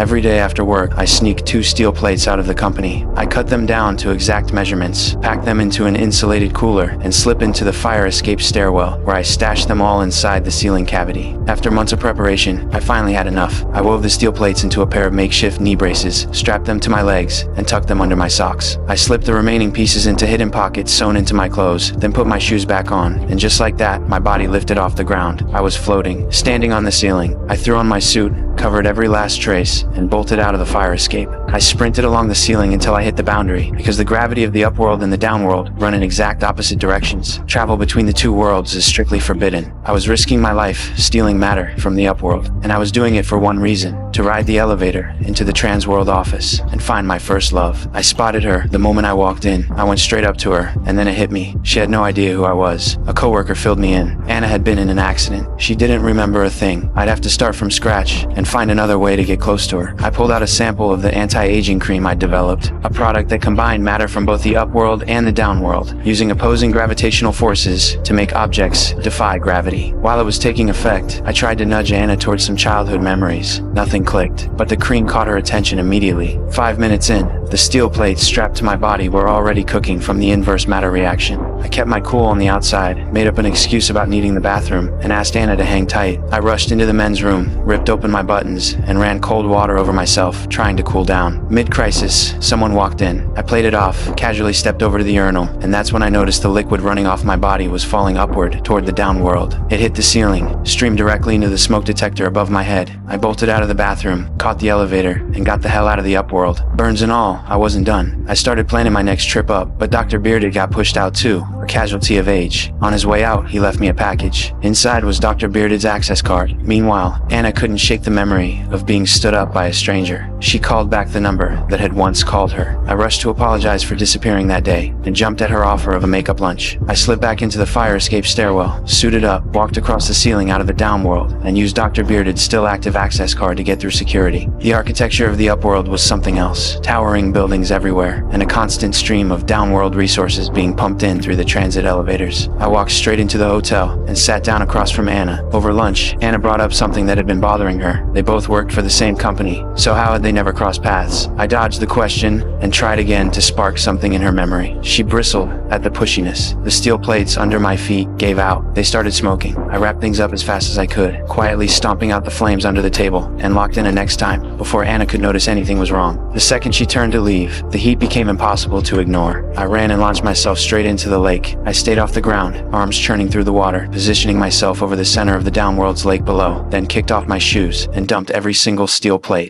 Every day after work, I sneak 2 steel plates out of the company. I cut them down to exact measurements, pack them into an insulated cooler, and slip into the fire escape stairwell, where I stash them all inside the ceiling cavity. After months of preparation, I finally had enough. I wove the steel plates into a pair of makeshift knee braces, strapped them to my legs, and tucked them under my socks. I slipped the remaining pieces into hidden pockets sewn into my clothes, then put my shoes back on, and just like that, my body lifted off the ground. I was floating, standing on the ceiling. I threw on my suit, covered every last trace, and bolted out of the fire escape. I sprinted along the ceiling until I hit the boundary, because the gravity of the upworld and the downworld run in exact opposite directions. Travel between the 2 worlds is strictly forbidden. I was risking my life, stealing matter from the upworld, and I was doing it for one reason: to ride the elevator into the transworld office and find my first love. I spotted her the moment I walked in. I went straight up to her, and then it hit me. She had no idea who I was. A coworker filled me in. Anna had been in an accident. She didn't remember a thing. I'd have to start from scratch and find another way to get close to her. I pulled out a sample of the anti-aging cream I'd developed, a product that combined matter from both the upworld and the downworld, using opposing gravitational forces to make objects defy gravity. While it was taking effect, I tried to nudge Anna towards some childhood memories. Nothing clicked, but the cream caught her attention immediately. 5 minutes in, the steel plates strapped to my body were already cooking from the inverse matter reaction. I kept my cool on the outside, made up an excuse about needing the bathroom, and asked Anna to hang tight. I rushed into the men's room, ripped open my buttons, and ran cold water over myself, trying to cool down. Mid-crisis, someone walked in. I played it off, casually stepped over to the urinal, and that's when I noticed the liquid running off my body was falling upward toward the downworld. It hit the ceiling, streamed directly into the smoke detector above my head. I bolted out of the bathroom, caught the elevator, and got the hell out of the upworld. Burns and all, I wasn't done. I started planning my next trip up, but Dr. Bearded got pushed out too, a casualty of age. On his way out, he left me a package. Inside was Dr. Bearded's access card. Meanwhile, Anna couldn't shake the memory of being stood up by a stranger. She called back the number that had once called her. I rushed to apologize for disappearing that day, and jumped at her offer of a makeup lunch. I slid back into the fire escape stairwell, suited up, walked across the ceiling out of the downworld, and used Dr. Bearded's still active access card to get through security. The architecture of the upworld was something else. Towering buildings everywhere, and a constant stream of downworld resources being pumped in through the transit elevators. I walked straight into the hotel, and sat down across from Anna. Over lunch, Anna brought up something that had been bothering her. They both worked for the same company, so how had they never crossed paths? I dodged the question, and tried again to spark something in her memory. She bristled at the pushiness. The steel plates under my feet gave out. They started smoking. I wrapped things up as fast as I could, quietly stomping out the flames under the table, and locked in a next time, before Anna could notice anything was wrong. The second she turned to leave, the heat became impossible to ignore. I ran and launched myself straight into the lake. I stayed off the ground, arms churning through the water, positioning myself over the center of the downworld's lake below, then kicked off my shoes, and dumped every single steel plate.